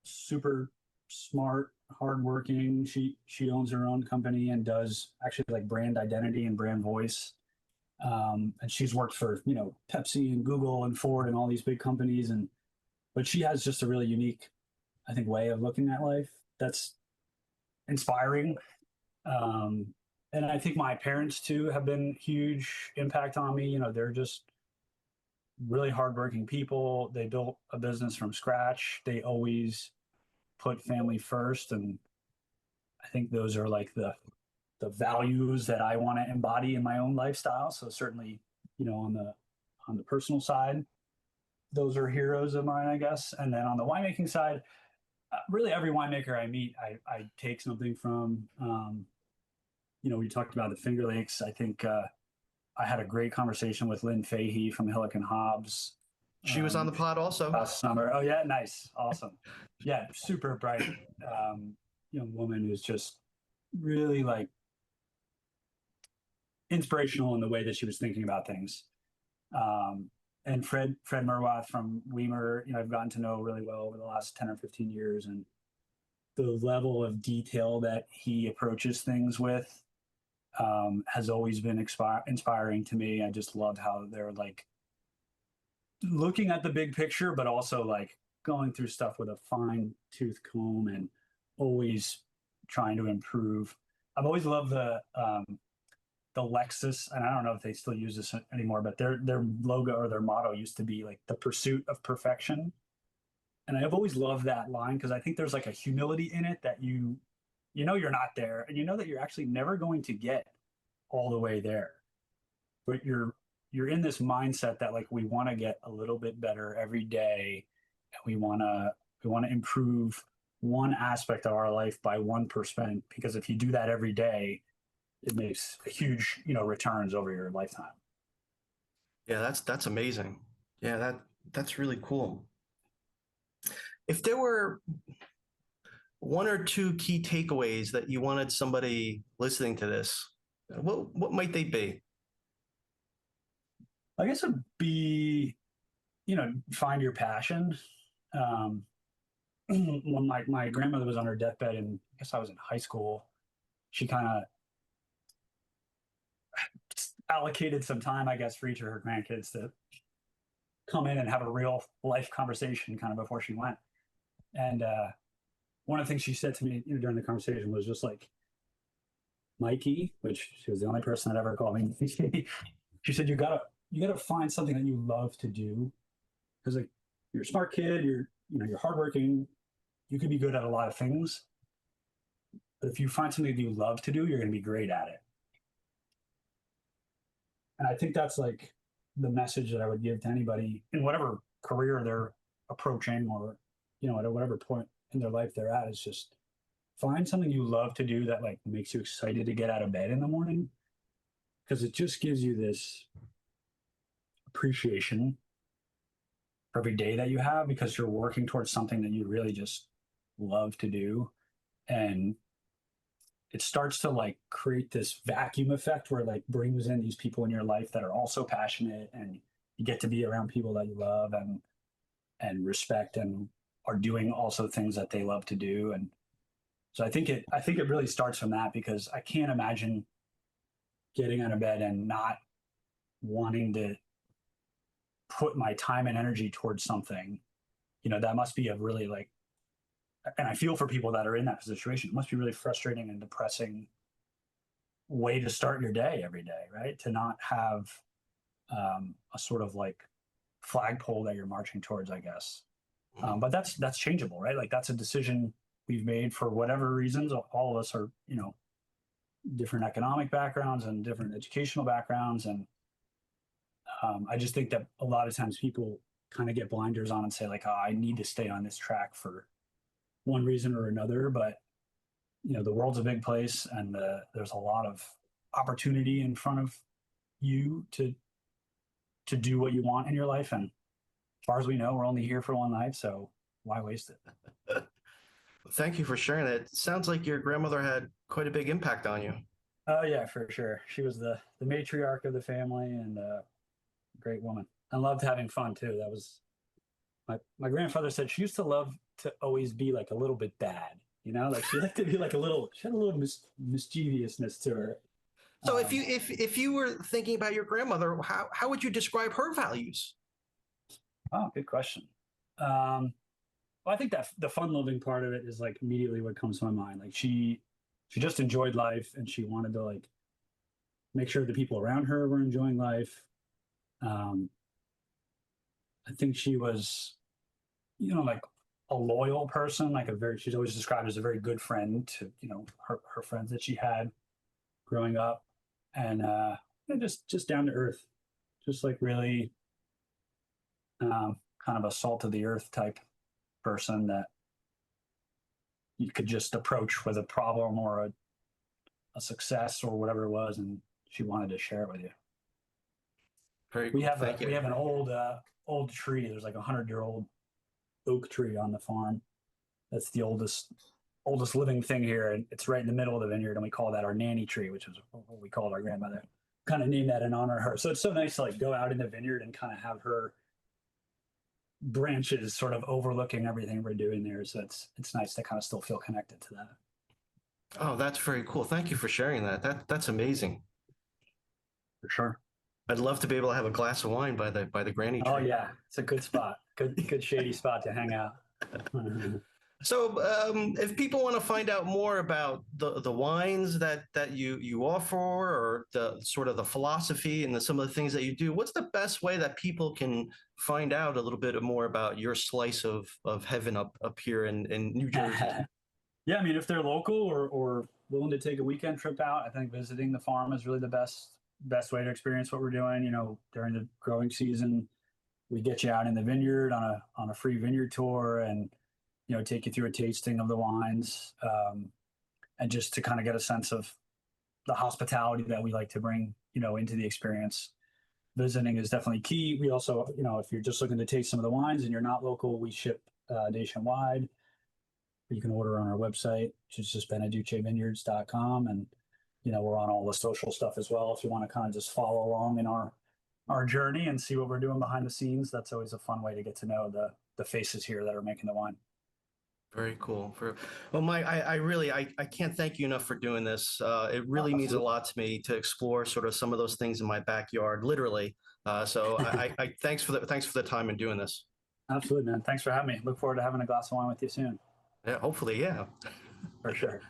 super smart, hardworking. She owns her own company and does actually like brand identity and brand voice. And she's worked for Pepsi and Google and Ford and all these big companies, and but she has just a really unique, I think, way of looking at life that's inspiring. Um, and I think my parents too have been huge impact on me. They're just really hardworking people. They built a business from scratch. They always put family first, and I think those are like the values that I want to embody in my own lifestyle. So certainly, on the personal side, those are heroes of mine, I guess. And then on the winemaking side, really every winemaker I meet, I take something from. We talked about the Finger Lakes. I think I had a great conversation with Lynn Fahey from Hillick and Hobbs She was on the pod also. last summer. Oh yeah, nice, awesome. Yeah, super bright young woman who's just really like inspirational in the way that she was thinking about things. And Fred Murwath from Weimer, I've gotten to know really well over the last 10 or 15 years, and the level of detail that he approaches things with has always been inspiring to me. I just love how they're like looking at the big picture, but also like going through stuff with a fine tooth comb and always trying to improve. I've always loved the Lexus, and I don't know if they still use this anymore, but their logo or their motto used to be like the pursuit of perfection. And I've always loved that line because I think there's like a humility in it that you're not there, and that you're actually never going to get all the way there. But you're in this mindset that like we want to get a little bit better every day, and we want to improve one aspect of our life by 1%, because if you do that every day, it makes huge, returns over your lifetime. Yeah, that's amazing. Yeah, that's really cool. If there were one or two key takeaways that you wanted somebody listening to this, what might they be? I guess it'd be, find your passion. Um, when my grandmother was on her deathbed, and I guess I was in high school, she kind of allocated some time, I guess, for each of her grandkids to come in and have a real life conversation kind of before she went. And one of the things she said to me during the conversation was just like, Mikey, which she was the only person that ever called me Mikey. She said, you gotta find something that you love to do, because like you're a smart kid, you're hardworking, you could be good at a lot of things, but if you find something that you love to do, you're going to be great at it. And I think that's like the message that I would give to anybody in whatever career they're approaching, or at whatever point in their life they're at, is just find something you love to do that like makes you excited to get out of bed in the morning, because it just gives you this appreciation for every day that you have, because you're working towards something that you really just love to do. And it starts to like create this vacuum effect where it like brings in these people in your life that are also passionate, and you get to be around people that you love and respect, and are doing also things that they love to do. And so I think it really starts from that, because I can't imagine getting out of bed and not wanting to put my time and energy towards something. That must be a really like, and I feel for people that are in that situation. It must be really frustrating and depressing way to start your day every day, right? To not have a sort of like flagpole that you're marching towards, I guess. But that's changeable, right? Like that's a decision we've made for whatever reasons. All of us are, different economic backgrounds and different educational backgrounds. And I just think that a lot of times people kind of get blinders on and say like, oh, I need to stay on this track for one reason or another. But, the world's a big place, and there's a lot of opportunity in front of you to do what you want in your life. And as far as we know, we're only here for one life, so why waste it? Thank you for sharing that. It sounds like your grandmother had quite a big impact on you. Oh yeah, for sure. She was the matriarch of the family and a great woman. I loved having fun too. That was my grandfather said she used to love to always be like a little bit bad. Like she liked to be like she had a little mischievousness to her. So if you were thinking about your grandmother, how would you describe her values? Oh, good question. Well, I think that the fun loving part of it is like immediately what comes to my mind. Like she just enjoyed life and she wanted to like make sure the people around her were enjoying life. I think she was, like a loyal person, like she's always described as a very good friend to, her friends that she had growing up, and just down to earth, just like really kind of a salt of the earth type person that you could just approach with a problem or a success or whatever it was, and she wanted to share it with you. Very cool. Thank you. We have an old tree. There's like 100-year-old oak tree on the farm. That's the oldest living thing here, and it's right in the middle of the vineyard. And we call that our nanny tree, which is what we called our grandmother. Kind of named that in honor of her. So it's so nice to like go out in the vineyard and kind of have her branches sort of overlooking everything we're doing there. So it's nice to kind of still feel connected to that. Oh, that's very cool. Thank you for sharing that. That's amazing. For sure. I'd love to be able to have a glass of wine by the granny tree. Oh yeah, it's a good spot. Good shady spot to hang out. So, if people want to find out more about the wines that you offer, or the sort of the philosophy and some of the things that you do, what's the best way that people can find out a little bit more about your slice of heaven up here in New Jersey? Yeah, I mean, if they're local or willing to take a weekend trip out, I think visiting the farm is really the best way to experience what we're doing. During the growing season, we get you out in the vineyard on a free vineyard tour, and take you through a tasting of the wines, and just to kind of get a sense of the hospitality that we like to bring into the experience. Visiting is definitely key. We also, if you're just looking to taste some of the wines and you're not local, we ship nationwide. You can order on our website, which is just beneducevineyards.com, and we're on all the social stuff as well. If you want to kind of just follow along in our journey and see what we're doing behind the scenes, that's always a fun way to get to know the faces here that are making the wine. Very cool. Well, Mike, I can't thank you enough for doing this. It really means a lot to me to explore sort of some of those things in my backyard, literally. So I thanks for the time in doing this. Absolutely, man. Thanks for having me. Look forward to having a glass of wine with you soon. Yeah, hopefully, yeah. For sure.